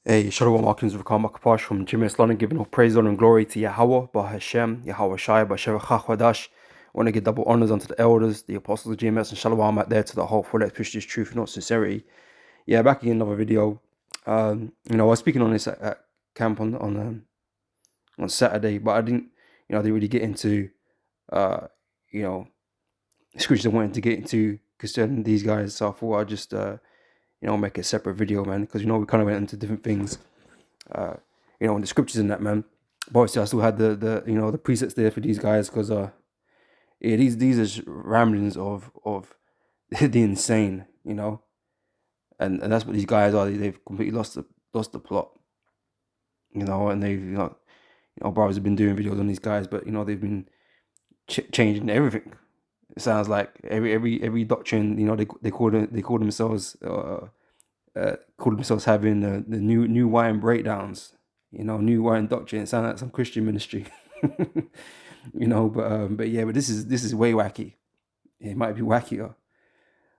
Hey, Shalom Malkins of Makapash from Jimis London, giving all praise, honor, and glory to Yahweh, Bahashem, Yahweh Shai, Bashem Chachwadash. I want to give double honors unto the elders, the apostles of GMS, and Shalom out there to the whole for let's push this truth, not sincerity. Yeah, back in another video. I was speaking on this at camp on Saturday, but I didn't really get into you know, scriptures I wanted to get into concerning these guys. So I thought I'd just make a separate video, man, because we kind of went into different things. In the scriptures and that, man. But obviously, I still had the presets there for these guys because these are ramblings of the insane, and that's what these guys are. They've completely lost the plot, and they've brothers have been doing videos on these guys, but they've been changing everything. It sounds like every doctrine, they call themselves having the new wine breakdowns, new wine doctrine. It sounds like some Christian ministry, but this is way wacky. It might be wackier,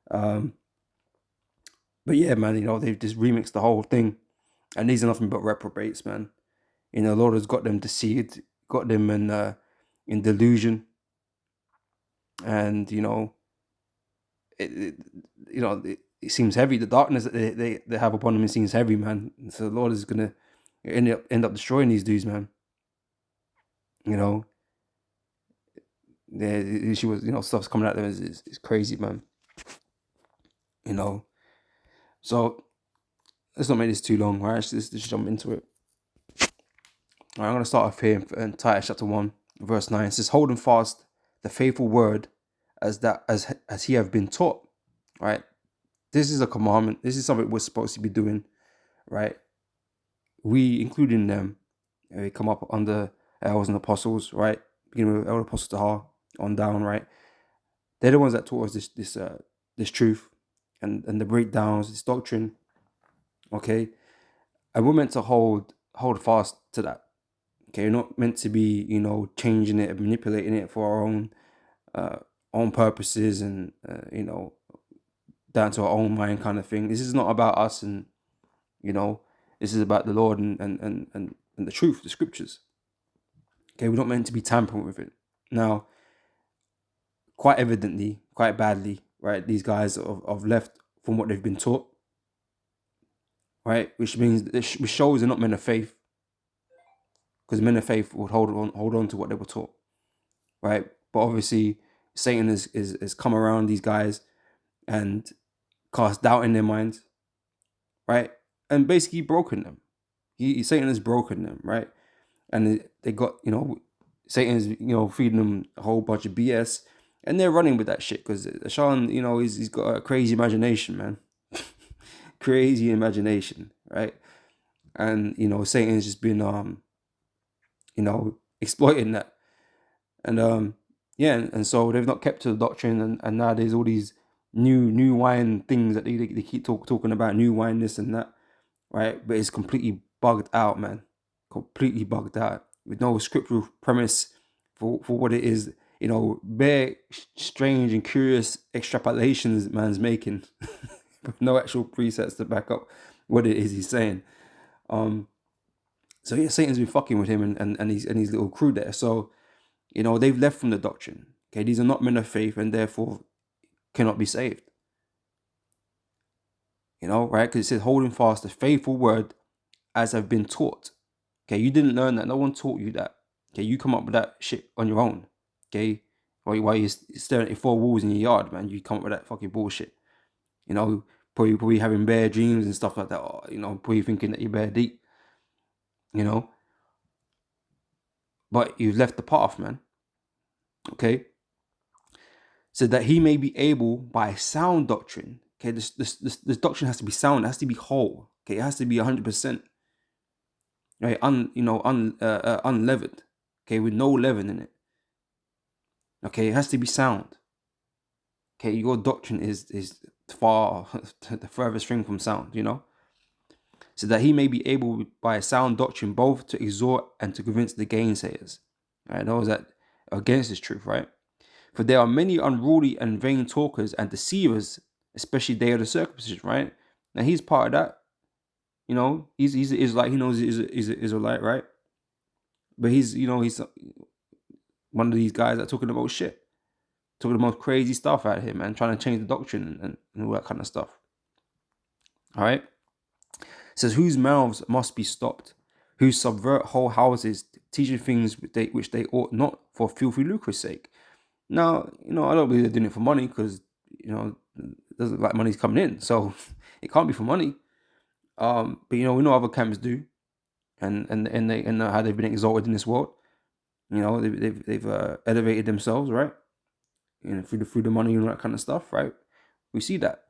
but yeah, man, they've just remixed the whole thing, and these are nothing but reprobates, man. The Lord has got them deceived, got them in delusion, and it seems heavy. The darkness that they have upon them, it seems heavy, man. And so the Lord is gonna end up destroying these dudes, man. The issue was, stuff's coming at them is crazy, man. So let's not make this too long, right? Let's just jump into it. All right, I'm gonna start off here in Titus chapter 1, verse 9. It says, "Holding fast the faithful word as he have been taught." Right? This is a commandment. This is something we're supposed to be doing, right? We, including them, they come up under elders and apostles, right? Beginning with elder apostle Tahar on down, right? They're the ones that taught us this truth and the breakdowns, this doctrine. Okay, and we're meant to hold fast to that. Okay, you're not meant to be, changing it and manipulating it for our own purposes and down to our own mind kind of thing. This is not about us, and this is about the Lord and the truth, the scriptures. Okay, we're not meant to be tampering with it. Now, quite evidently, quite badly, right? These guys have left from what they've been taught, right? Which shows they're not men of faith, because men of faith would hold on to what they were taught, right? But obviously, Satan has come around these guys and cast doubt in their minds, right? And basically broken them. Satan has broken them, right? And they got, Satan is, feeding them a whole bunch of BS, and they're running with that shit because Sean, he's got a crazy imagination, man. Crazy imagination, right? And Satan's just been exploiting that, and and so they've not kept to the doctrine, and now there's all these new wine things that they keep talking about, new wine this and that, right? But it's completely bugged out, man. Completely bugged out with no scriptural premise for what it is. Bare strange and curious extrapolations man's making, with no actual precepts to back up what it is he's saying. So yeah, Satan's been fucking with him and his little crew there. So they've left from the doctrine. Okay, these are not men of faith and therefore cannot be saved. Right? Because it says, "Holding fast the faithful word as have been taught." Okay, you didn't learn that. No one taught you that. Okay, you come up with that shit on your own. Okay, while you're staring at your four walls in your yard, man, you come up with that fucking bullshit. Probably having bad dreams and stuff like that. Or, probably thinking that you're bad deep. But you've left the path, man. Okay, so that he may be able by sound doctrine. Okay, this doctrine has to be sound. It has to be whole. Okay, it has to be 100%. Right, unleavened. Okay, with no leaven in it. Okay, it has to be sound. Okay, your doctrine is far the furthest thing from sound, so that he may be able by a sound doctrine both to exhort and to convince the gainsayers. Right, those that are against this truth, right? For there are many unruly and vain talkers and deceivers, especially they of the circumcision, right? Now he's part of that. You know, he's an Israelite. He knows he's an Israelite, right? But he's one of these guys that talking about shit, talking the most crazy stuff at him and trying to change the doctrine and all that kind of stuff. All right. It says, whose mouths must be stopped, who subvert whole houses, teaching things which they ought not, for filthy lucre's sake. Now, I don't believe they're doing it for money, because it doesn't like money's coming in, so it can't be for money. But we know other camps do, and how they've been exalted in this world. They've elevated themselves, right? Through the money and all that kind of stuff, right? We see that.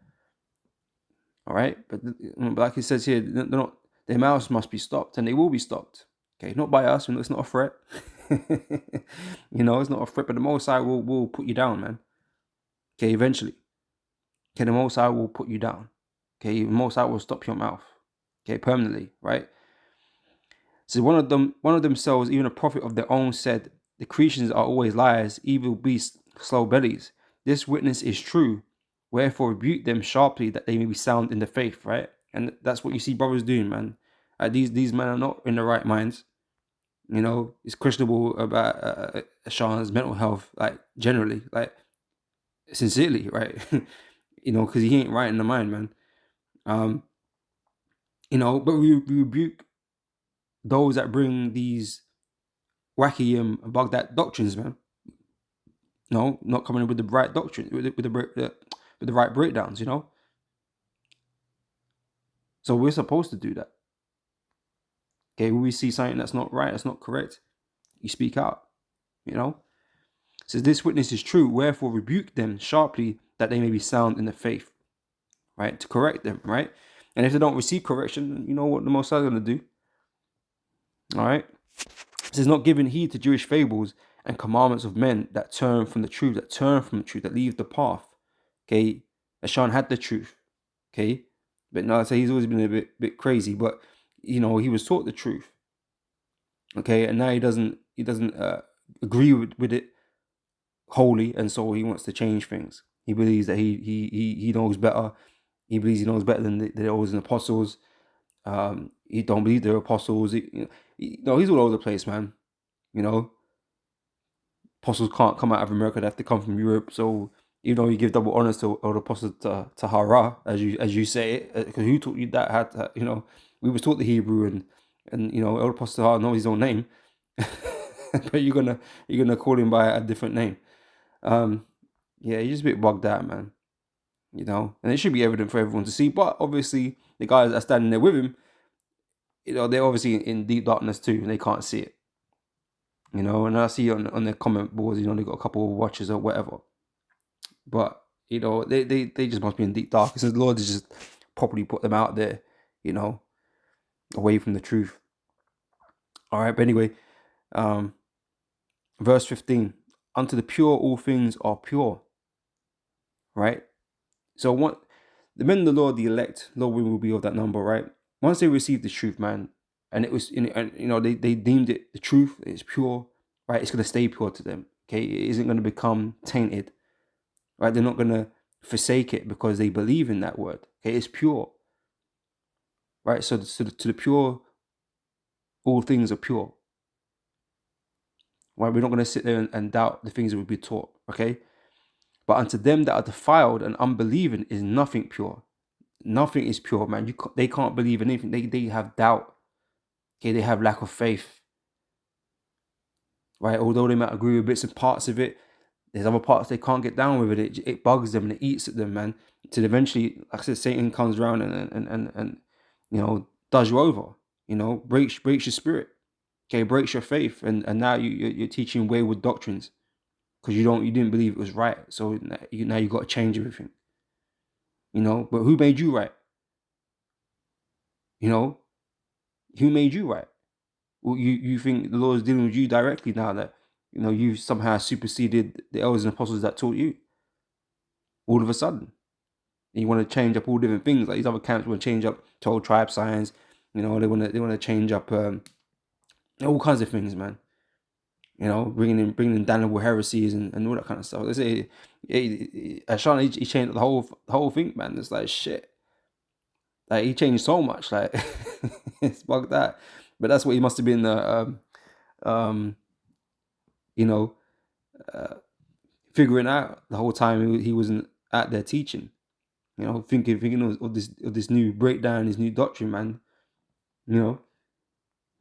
All right, but like it says here, their mouths must be stopped, and they will be stopped. Okay, not by us. It's not a threat. It's not a threat, but the Most High will put you down, man. Okay, eventually. Okay, the Most High will put you down. Okay, the Most High will stop your mouth. Okay, permanently, right? So one of themselves, even a prophet of their own, said, the creations are always liars, evil beasts, slow bellies. This witness is true. Wherefore rebuke them sharply, that they may be sound in the faith, right? And that's what you see brothers doing, man. These men are not in the right minds. It's questionable about Sean's mental health, like generally, like sincerely, right? Because he ain't right in the mind, man. But we rebuke those that bring these wacky and bugged doctrines, man. No, not coming in with the right doctrine, with the right breakdowns, So we're supposed to do that. Okay, when we see something that's not right, that's not correct, you speak out, Says, this witness is true, wherefore rebuke them sharply, that they may be sound in the faith, right? To correct them, right? And if they don't receive correction, you know what the Most High is going to do, all right? It says, not giving heed to Jewish fables and commandments of men that turn from the truth, that leave the path. Okay, Ashan had the truth. Okay, but now I say he's always been a bit crazy, but he was taught the truth. Okay, and now he doesn't agree with it wholly, and so he wants to change things. He believes that he knows better. He believes he knows better than the elders and apostles. He don't believe they're apostles. He's all over the place, man. Apostles can't come out of America; they have to come from Europe. So even though you give double honors to all the apostles to Hara, as you say it, because who taught you that? Had we was taught the Hebrew, and El Apostle Hara knows his own name, but you're gonna call him by a different name. Yeah, he's just a bit bugged out, man. And it should be evident for everyone to see. But obviously, the guys that are standing there with him, they're obviously in deep darkness too, and they can't see it. And I see on their comment boards, they got a couple of watchers or whatever. But they just must be in deep darkness. The Lord has just properly put them out there, away from the truth. All right, but anyway, verse 15: unto the pure all things are pure. Right. So what the men of the Lord, the elect, Lord will be of that number, right? Once they received the truth, man, and it was, they deemed it the truth, it's pure, right? It's gonna stay pure to them. Okay, it isn't gonna become tainted, right? They're not gonna forsake it because they believe in that word. Okay, it's pure, right? So to the pure, all things are pure. Right? We're not gonna sit there and doubt the things that we've been taught. Okay, but unto them that are defiled and unbelieving is nothing pure. Nothing is pure, man. They can't believe in anything. They have doubt. Okay, they have lack of faith. Right? Although they might agree with bits and parts of it, there's other parts they can't get down with it. It bugs them and it eats at them, man. Till eventually, like I said, Satan comes around and does you over. Breaks your spirit. Okay, breaks your faith, and now you're teaching wayward doctrines because you didn't believe it was right. So now you got to change everything. But who made you right? Who made you right? Well, you think the Lord is dealing with you directly now that you somehow superseded the elders and apostles that taught you. All of a sudden, and you want to change up all different things. Like these other camps want to change up 12 tribe signs. They want to change up all kinds of things, man. Bringing in damnable heresies and all that kind of stuff. They say, Ashana, he changed the whole thing, man. It's like shit. Like he changed so much. Like it's bugged that. But that's what he must have been. Um, you know, figuring out the whole time he wasn't out there teaching. You know, thinking of this new breakdown, this new doctrine, man. You know,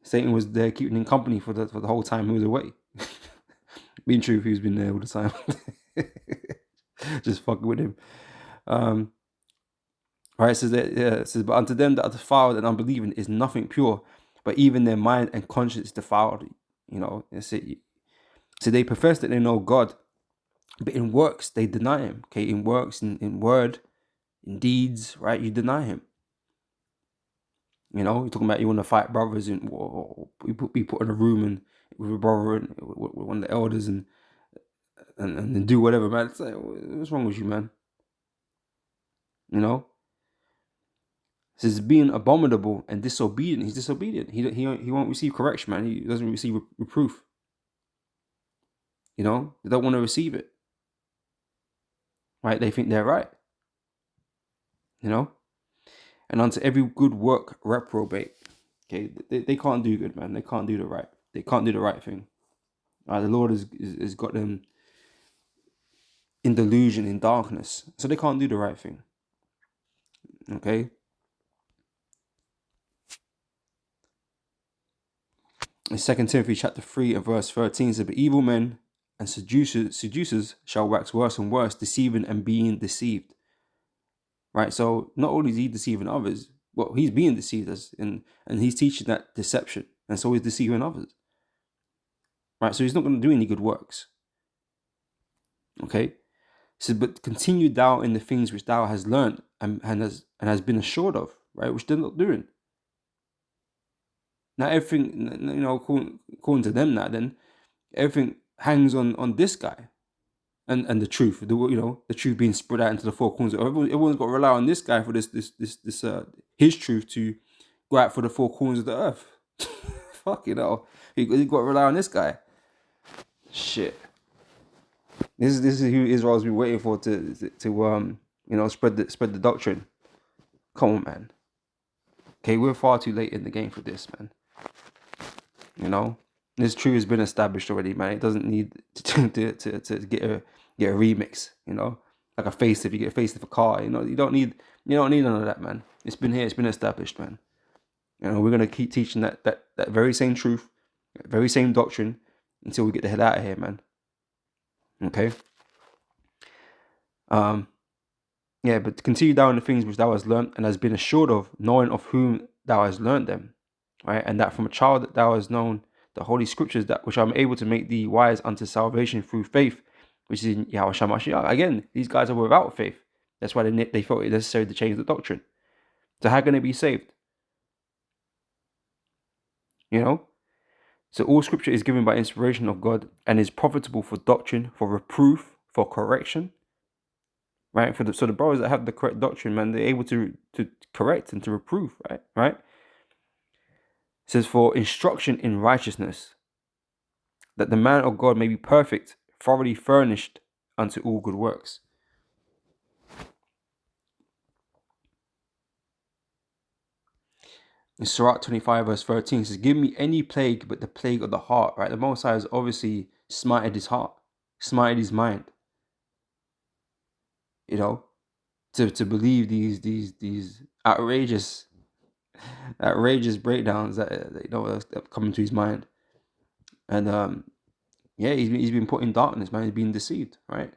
Satan was there keeping him company for the whole time he was away. Being true, he's been there all the time, just fucking with him. Right, it says that, it says, but unto them that are defiled and unbelieving is nothing pure, but even their mind and conscience is defiled. You know, so they profess that they know God, but in works they deny Him. Okay, in works, in word, in deeds, right? You deny Him. You know, you're talking about you want to fight brothers and be put in a room and with a brother and with one of the elders and do whatever, man. It's like, what's wrong with you, man? You know, it says being abominable and disobedient. He's disobedient. He won't receive correction, man. He doesn't receive reproof. You know, they don't want to receive it, right? They think they're right. You know, and unto every good work reprobate. Okay, they can't do good, man. They can't do the right. They can't do the right thing. The Lord has got them in delusion, in darkness, so they can't do the right thing. Okay. In 2 Timothy chapter 3 and verse 13 says, but evil men and seducers shall wax worse and worse, deceiving and being deceived. Right. So not only is he deceiving others, well, he's being deceived and he's teaching that deception, and so he's deceiving others. Right. So he's not going to do any good works. Okay. So, but continue thou in the things which thou hast learned and has been assured of, right? Which they're not doing. Now everything, you know, according to them, now then everything hangs on this guy, and the truth, the truth being spread out into the four corners. Everyone's got to rely on this guy for this his truth to go out for the four corners of the earth. Fuck, you know, you got to rely on this guy. Shit. This is who Israel's been waiting for to spread the doctrine. Come on, man. Okay, we're far too late in the game for this, man. You know, this truth has been established already, man. It doesn't need to get a remix. You know, like a facelift. You get a facelift a car. You know, you don't need none of that, man. It's been here. It's been established, man. You know, we're gonna keep teaching that very same truth, that very same doctrine until we get the hell out of here, man. Okay. Yeah, but continue down the things which thou hast learnt and has been assured of, knowing of whom thou hast learnt them, right? And that from a child that thou hast known the holy scriptures, that which I'm able to make thee wise unto salvation through faith, which is in Yahweh Shah Mashiach. Again, these guys are without faith. That's why they felt it necessary to change the doctrine. So how can they be saved? You know? So all scripture is given by inspiration of God and is profitable for doctrine, for reproof, for correction. Right? So the brothers that have the correct doctrine, man, they're able to correct and to reprove, right? It says for instruction in righteousness, that the man of God may be perfect, thoroughly furnished unto all good works. In Sirach 25 verse 13, it says, give me any plague but the plague of the heart, right? The Most High has obviously smited his heart, smited his mind, you know, to believe these outrageous breakdowns that come into his mind. And he's been put in darkness, man. He's been deceived, right?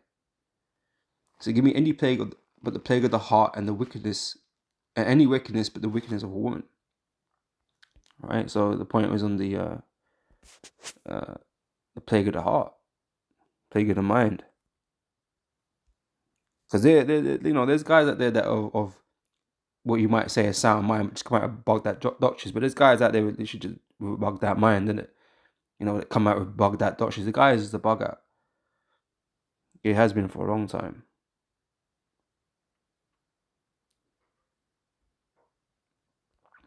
So give me any plague but the plague of the heart and the wickedness, and any wickedness but the wickedness of a woman. Right? So the point was on the plague of the heart, plague of the mind. Because there's guys out there that of what you might say a sound mind, just come out with bugged out doctrines. But there's guys out there that literally just bugged out mind, isn't it? You know, that come out with bugged out doctrines. The guy is just a bug out. It has been for a long time.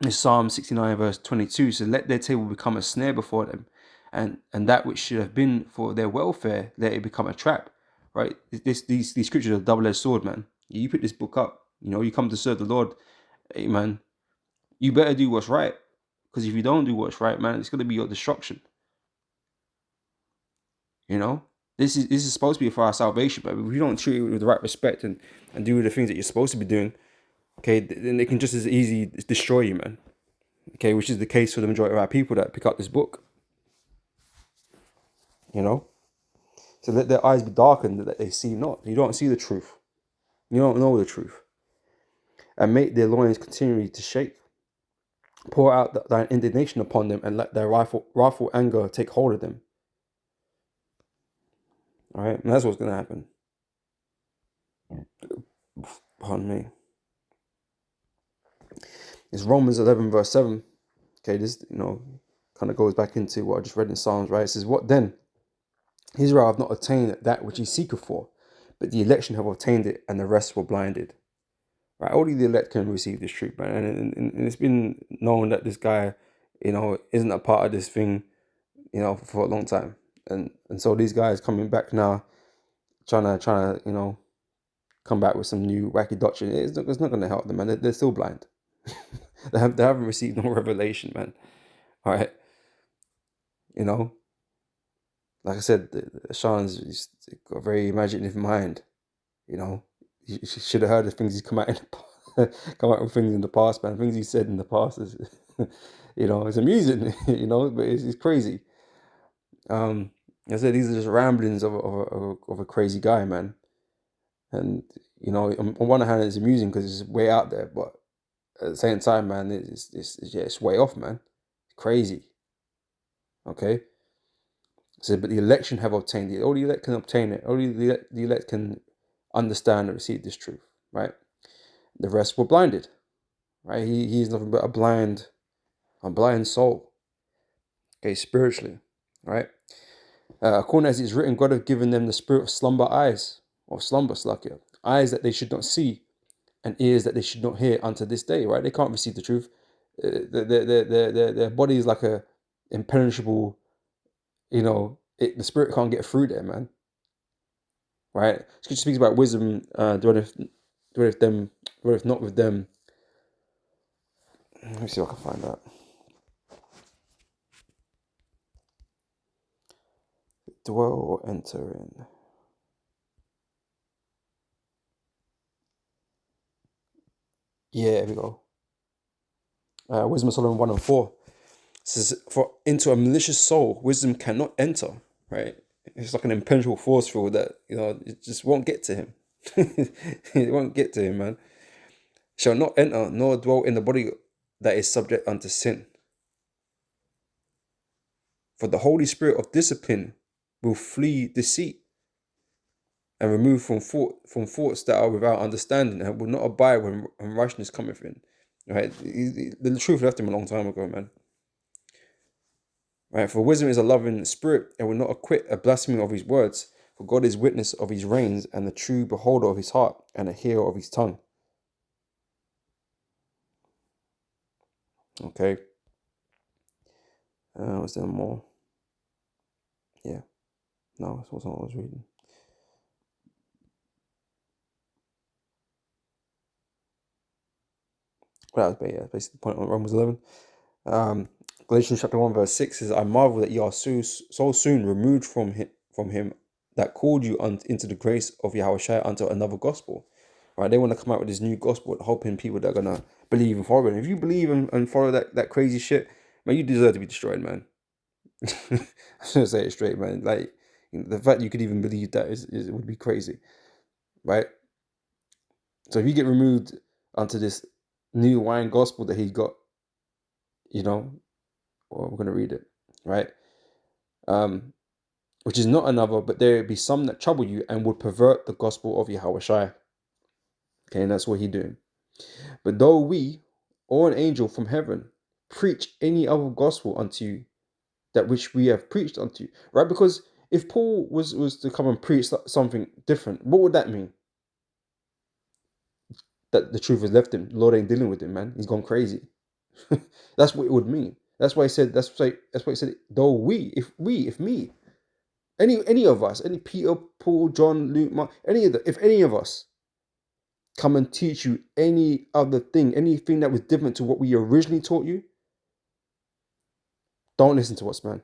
In Psalm 69 verse 22 says, let their table become a snare before them, and that which should have been for their welfare, let it become a trap. Right? These scriptures are a double-edged sword, man. You pick this book up, you know, you come to serve the Lord, hey man, you better do what's right. Because if you don't do what's right, man, it's gonna be your destruction. You know? This is supposed to be for our salvation, but if you don't treat it with the right respect and do the things that you're supposed to be doing, okay, then it can just as easy destroy you, man. Okay, which is the case for the majority of our people that pick up this book. You know? So let their eyes be darkened that they see not. You don't see the truth. You don't know the truth. And make their loins continually to shake. Pour out thine indignation upon them and let their wrathful anger take hold of them. All right, and that's what's going to happen. Pardon me. It's Romans 11 verse 7. Okay, this, kind of goes back into what I just read in Psalms, right? It says, what then? Israel have not attained that which he seeketh for, but the election have obtained it, and the rest were blinded. Right? Only the elect can receive this truth, man. And it's been known that this guy, isn't a part of this thing, for a long time. And so these guys coming back now, trying to, come back with some new wacky doctrine. It's not going to help them, man. They're still blind. They haven't received no revelation, man. All right, like I said, Sean's got a very imaginative mind. You should have heard the things he's come out with things in the past, man. Things he said in the past is, it's amusing, but it's crazy. I said these are just ramblings of a crazy guy, man. And on one hand, it's amusing because it's way out there, but at the same time, man, it's way off, man. It's crazy. Okay. So, but the election have obtained it. Only the elect can obtain it. Only the elect can understand and receive this truth, right? The rest were blinded, right? He is nothing but a blind soul, okay, spiritually, right? According as it's written, God have given them the spirit of slumber eyes, or slumber, slakia, eyes that they should not see, and ears that they should not hear unto this day, right? They can't receive the truth. Their body is like a impenetrable, the spirit can't get through there, man. Right? Scripture speaks about wisdom, dwelleth not with them. Let me see if I can find that. Dwell or enter in. Yeah, here we go. Wisdom of Solomon 1:4 says, for into a malicious soul, wisdom cannot enter, right? It's like an impenetrable force field that, it just won't get to him. It won't get to him, man. Shall not enter, nor dwell in the body that is subject unto sin. For the Holy Spirit of discipline will flee deceit and remove from thoughts that are without understanding, and will not abide when rashness cometh in. Right? The truth left him a long time ago, man. Right? For wisdom is a loving spirit, and will not acquit a blasphemy of his words. For God is witness of his reins, and the true beholder of his heart, and a hearer of his tongue. Okay. Was there more? Yeah. No, that's wasn't what I was reading. Well, that was basically the point on Romans 11. Galatians chapter 1 verse 6 says, I marvel that ye are so soon removed from him that called you into the grace of Yahushua unto another gospel. Right? They want to come out with this new gospel, hoping people that are going to believe and follow it. If you believe and follow that crazy shit, man, you deserve to be destroyed, man. I'm going to say it straight, man. Like, the fact you could even believe that it would be crazy. Right? So if you get removed onto this new wine gospel that he got, well, we're going to read it, right? Which is not another, but there be some that trouble you and would pervert the gospel of Yahushua. Okay, and that's what he's doing. But though we, or an angel from heaven, preach any other gospel unto you, that which we have preached unto you, right? Because if Paul was to come and preach something different, what would that mean? That the truth has left him. The Lord ain't dealing with him, man. He's gone crazy. That's what it would mean. That's why he said. That's why he said. Though if me, any of us, any Peter, Paul, John, Luke, Mark, if any of us come and teach you any other thing, anything that was different to what we originally taught you, don't listen to us, man.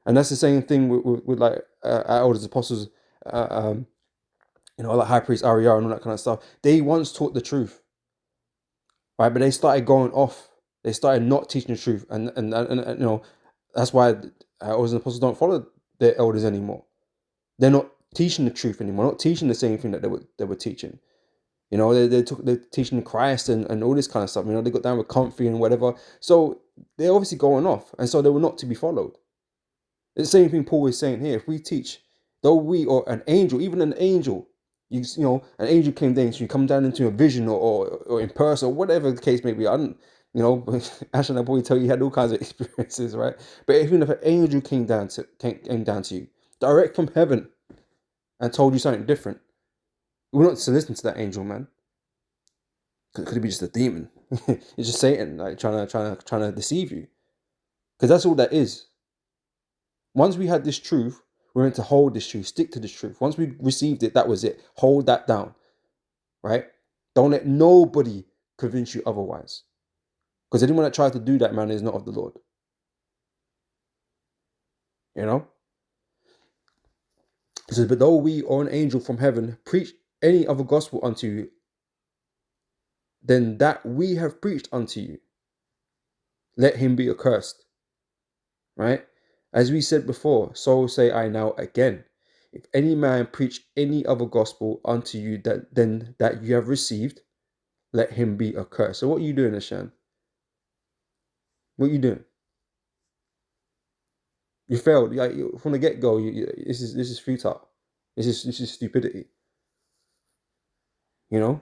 And that's the same thing with like our elders, apostles, like high priest Ariel and all that kind of stuff. They once taught the truth, right? But they started going off. They started not teaching the truth, and that's why our elders and apostles don't follow their elders anymore. They're not teaching the truth anymore. Not teaching the same thing that they were teaching. They're teaching Christ and all this kind of stuff. They got down with comfy and whatever. So they're obviously going off, and so they were not to be followed. It's the same thing Paul is saying here. If we teach, though we or an angel, even an angel, an angel came down, so you come down into a vision or in person or whatever the case may be. I don't, Ashton, I probably tell you he had all kinds of experiences, right? But even if an angel came down to you, direct from heaven, and told you something different, we're not to listen to that angel, man. Could it be just a demon? It's just Satan, like trying to deceive you, because that's all that is. Once we had this truth, we're meant to hold this truth, stick to this truth. Once we received it, that was it. Hold that down, right? Don't let nobody convince you otherwise, because anyone that tries to do that, man, is not of the Lord. It says, but though we or an angel from heaven preach any other gospel unto you than that we have preached unto you, let him be accursed. Right? As we said before, so say I now again. If any man preach any other gospel unto you than that you have received, let him be accursed. So what are you doing, Ashan? What are you doing? You failed. Like, from the get-go, this is futile. This is stupidity. You've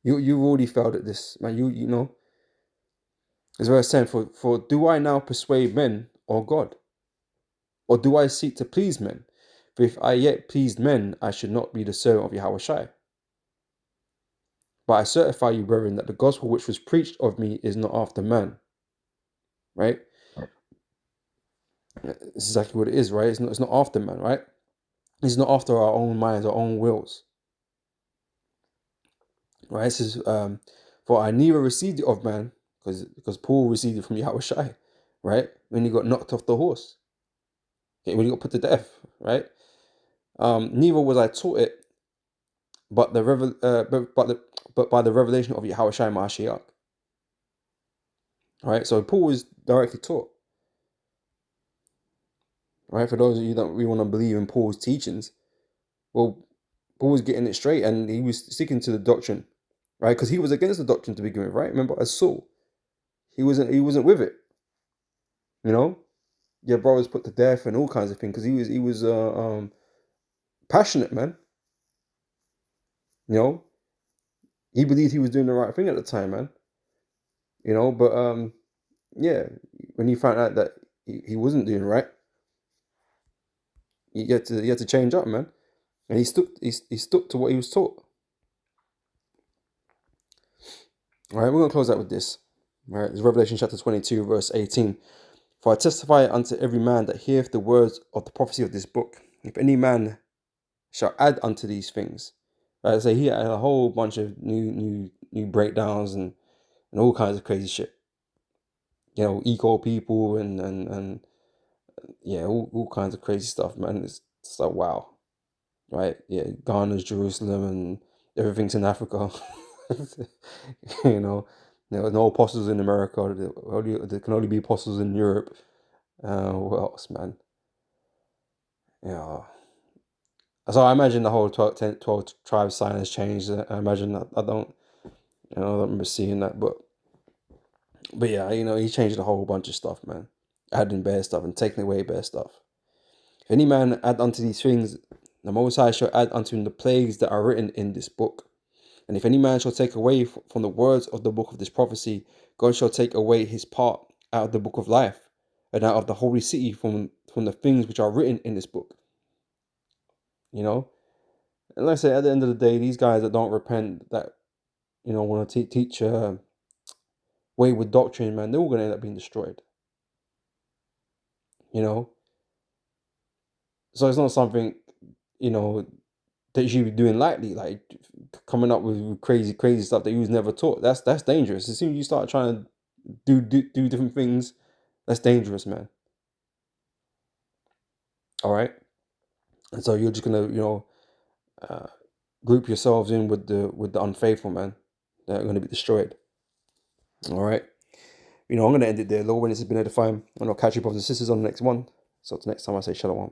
already failed at this, man. As verse 10, for do I now persuade men or God? Or do I seek to please men? For if I yet pleased men, I should not be the servant of Yahushua. But I certify you, brethren, that the gospel which was preached of me is not after man. Right? This is exactly what it is, right? It's not after man, right? It's not after our own minds, our own wills. Right? It says, for I neither received it of man, because Paul received it from Yahushua, right? When he got knocked off the horse. Okay, when he got put to death, right? Neither was I taught it, but by the revelation of Yahushua Mashiach. Right? So Paul was directly taught. Right? For those of you that really want to believe in Paul's teachings, well, Paul was getting it straight and he was sticking to the doctrine, right? Because he was against the doctrine to begin with, right? Remember, as Saul, he wasn't with it. Your bro was put to death and all kinds of things because he was passionate, man. He believed he was doing the right thing at the time, man. But yeah, when he found out that he wasn't doing right, he had to change up, man. And he stuck to what he was taught. All right, we're going to close out with this. All right, it's Revelation chapter 22, verse 18. For I testify unto every man that heareth the words of the prophecy of this book. If any man shall add unto these things. Right, so he had a whole bunch of new breakdowns and all kinds of crazy shit. Eco people and yeah, all kinds of crazy stuff, man. It's like, wow. Right? Yeah, Ghana's Jerusalem and everything's in Africa. There are no apostles in America. There can only be apostles in Europe. What else, man? Yeah. So I imagine the whole 12 tribe sign has changed. I imagine that I don't remember seeing that, but yeah, he changed a whole bunch of stuff, man. Adding bad stuff and taking away bad stuff. If any man add unto these things, the Most High shall add unto him the plagues that are written in this book. And if any man shall take away from the words of the book of this prophecy, God shall take away his part out of the book of life, and out of the holy city from the things which are written in this book. And like I say, at the end of the day, these guys that don't repent, that want to teach wayward doctrine, man, they're all going to end up being destroyed. So it's not something that you should be doing lightly, like coming up with crazy stuff that you was never taught. That's dangerous. As soon as you start trying to do different things, that's dangerous, man. All right, and so you're just gonna, group yourselves in with the unfaithful, man. They're gonna be destroyed. All right, I'm gonna end it there. Lord, when it's been edifying, and I'll catch you brothers and sisters on the next one. So till next time, I say shalom.